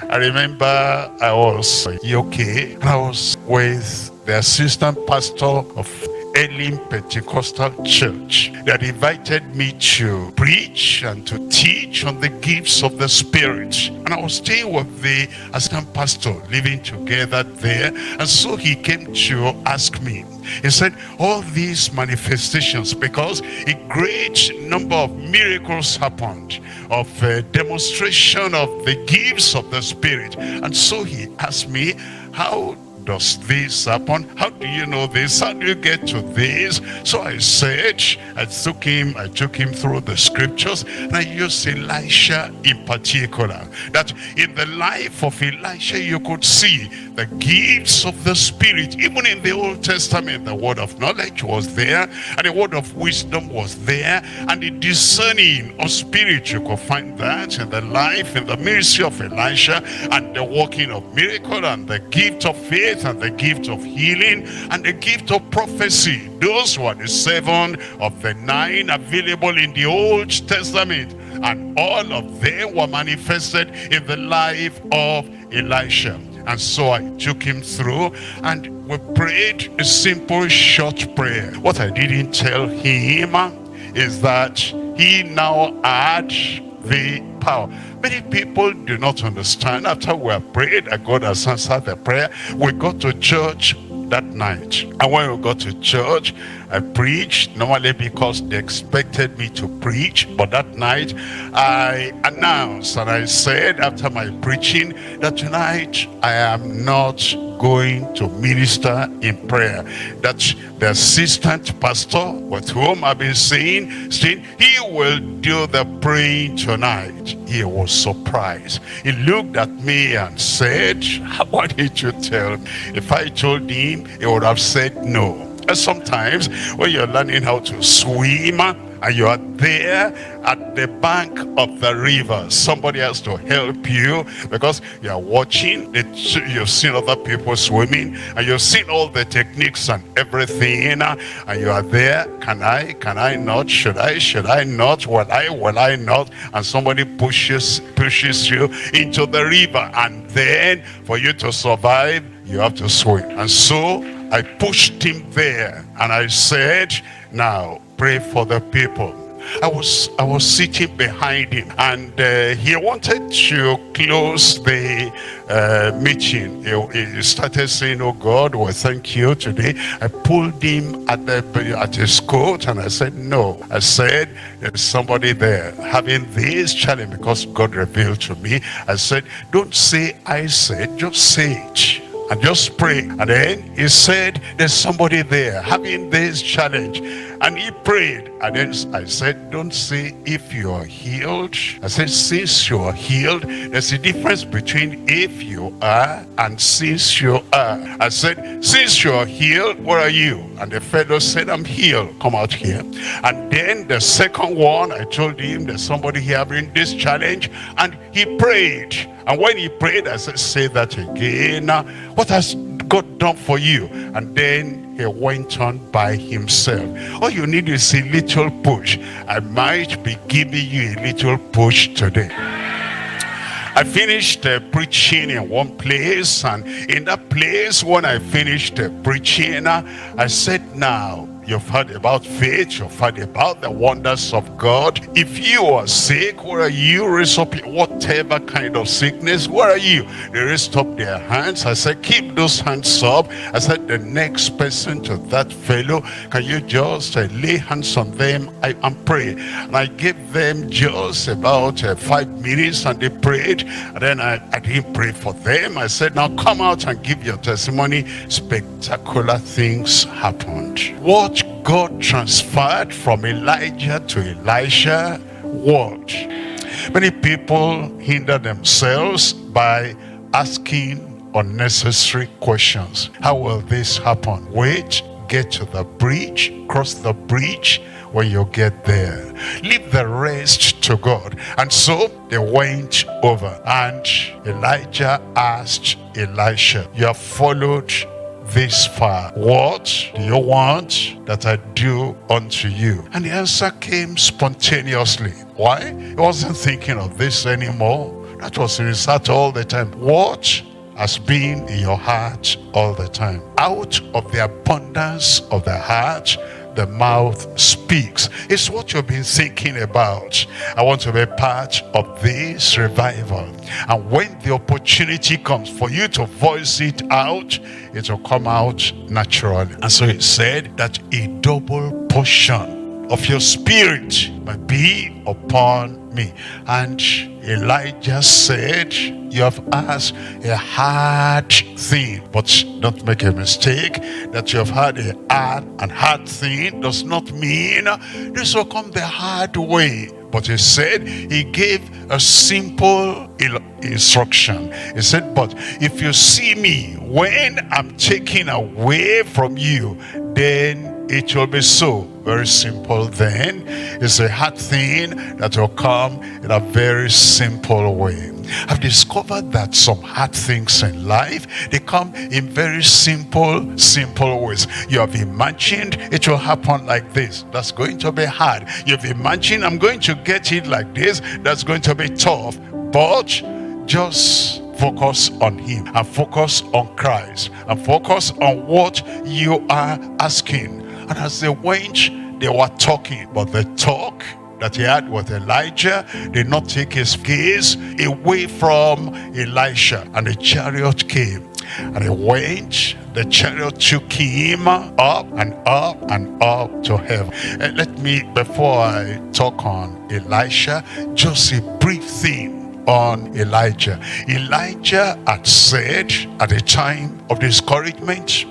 I remember I was in UK, and I was with the assistant pastor of Elim Pentecostal Church that invited me to preach and to teach on the gifts of the Spirit. And I was staying with the assistant pastor, living together there. And so he came to ask me. He said, all these manifestations, because a great number of miracles happened, of demonstration of the gifts of the Spirit. And so he asked me, how does this happen? How do you know this? How do you get to this? So I said, I took him through the scriptures, and I used Elisha in particular. That in the life of Elisha, you could see the gifts of the Spirit. Even in the Old Testament, the word of knowledge was there, and the word of wisdom was there, and the discerning of spirit, you could find that in the life, in the ministry of Elisha, and the working of miracle, and the gift of faith, and the gift of healing, and the gift of prophecy. Those were the 7 of the 9 available in the Old Testament, and all of them were manifested in the life of Elisha. And so I took him through, and we prayed a simple short prayer. What I didn't tell him is that he now had the power. Many people do not understand. After we have prayed, God has answered the prayer. We got to church that night, and when we got to church, I preached, normally because they expected me to preach, but that night I announced, and I said after my preaching, that tonight I am not going to minister in prayer. That the assistant pastor with whom I've been saying he will do the praying tonight. He was surprised. He looked at me and said, why did you tell me? If I told him, he would have said no. And sometimes when you're learning how to swim and you are there at the bank of the river, somebody has to help you, because you are watching, you've seen other people swimming, and you've seen all the techniques and everything, and you are there. Can I not? Should I not? Will I not? And somebody pushes you into the river, and then for you to survive, you have to swim. And so I pushed him there, and I said, now pray for the people. I was sitting behind him, and he wanted to close the meeting. He started saying, oh God, well, thank you today. I pulled him at his coat, and I said, no. I said, there's somebody there having this challenge, because God revealed to me. I said, don't say I said, just say it. And just pray. And then he said, there's somebody there having this challenge. And he prayed. And then I said, don't say if you are healed. I said, since you are healed. There's a difference between if you are and since you are. I said, since you are healed, where are you? And the fellow said, I'm healed. Come out here. And then the second one, I told him, there's somebody here having this challenge. And he prayed. And when he prayed, I said, say that again. What has God done for you? And then he went on by himself. All you need is a little push. I might be giving you a little push today. I finished preaching in one place, and in that place, when I finished preaching, I said, now, you've heard about faith, you've heard about the wonders of God. If you are sick, where are you? Raise up whatever kind of sickness, where are you? They raised up their hands. I said, keep those hands up. I said, the next person to that fellow, can you just lay hands on them and pray? And I gave them just about 5 minutes, and they prayed. And then I didn't pray for them. I said, now come out and give your testimony. Spectacular things happened. What God transferred from Elijah to Elisha, what? Many people hinder themselves by asking unnecessary questions. How will this happen? Wait, get to the bridge, cross the bridge. When you get there, leave the rest to God. And so they went over, and Elijah asked Elisha, you have followed this far. What do you want that I do unto you? And the answer came spontaneously. Why? He wasn't thinking of this anymore. That was in his heart all the time. What has been in your heart all the time? Out of the abundance of the heart, the mouth speaks. It's what you've been thinking about. I want to be part of this revival. And when the opportunity comes for you to voice it out, it will come out naturally. And so it said that a double portion of your spirit might be upon me. And Elijah said, you have asked a hard thing, but don't make a mistake that you have had a hard thing does not mean this will come the hard way. But he said, he gave a simple instruction. He said, but if you see me when I'm taken away from you, then it will be so. Very simple then. It's a hard thing that will come in a very simple way. I've discovered that some hard things in life, they come in very simple ways. You have imagined it will happen like this. That's going to be hard. You've imagined I'm going to get it like this. That's going to be tough. But just focus on him and focus on Christ and focus on what you are asking. And as they went, they were talking, but the talk that he had with Elijah did not take his gaze away from Elisha. And the chariot came, and he went. The chariot took him up and up and up to heaven. And let me, before I talk on Elisha, just a brief thing on Elijah. Elijah had said at a time of discouragement,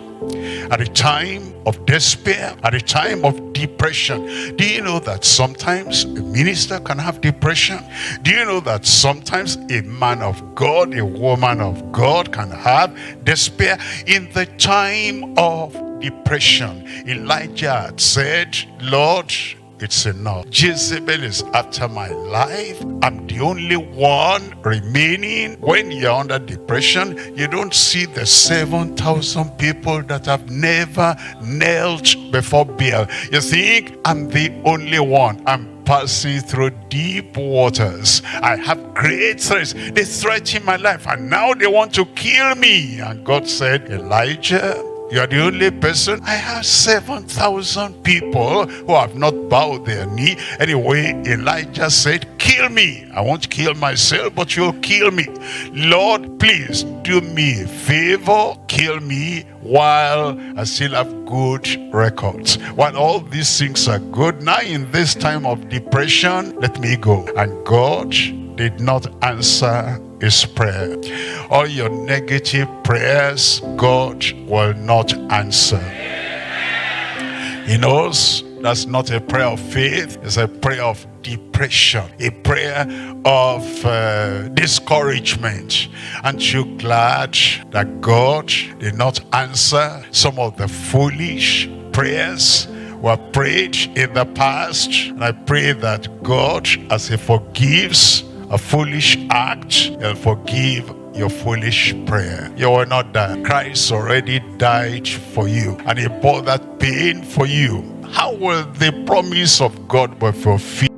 at a time of despair, at a time of depression. Do you know that sometimes a minister can have depression? Do you know that sometimes a man of God, a woman of God can have despair? In the time of depression, Elijah had said, Lord, it's enough. Jezebel is after my life. I'm the only one remaining. When you're under depression, you don't see the 7,000 people that have never knelt before Baal. You think, I'm the only one. I'm passing through deep waters. I have great threats. They threaten my life, and now they want to kill me. And God said, Elijah, you are the only person. I have 7,000 people who have not bowed their knee. Anyway, Elijah said, kill me. I won't kill myself, but you'll kill me. Lord, please do me a favor. Kill me while I still have good records. While all these things are good, now in this time of depression, let me go. And God did not answer his prayer. All your negative prayers, God will not answer. He knows that's not a prayer of faith. It's a prayer of depression, a prayer of discouragement. Aren't you glad that God did not answer some of the foolish prayers were prayed in the past? And I pray that God, as he forgives a foolish act, he'll forgive your foolish prayer. You will not die. Christ already died for you, and he bore that pain for you. How will the promise of God be fulfilled?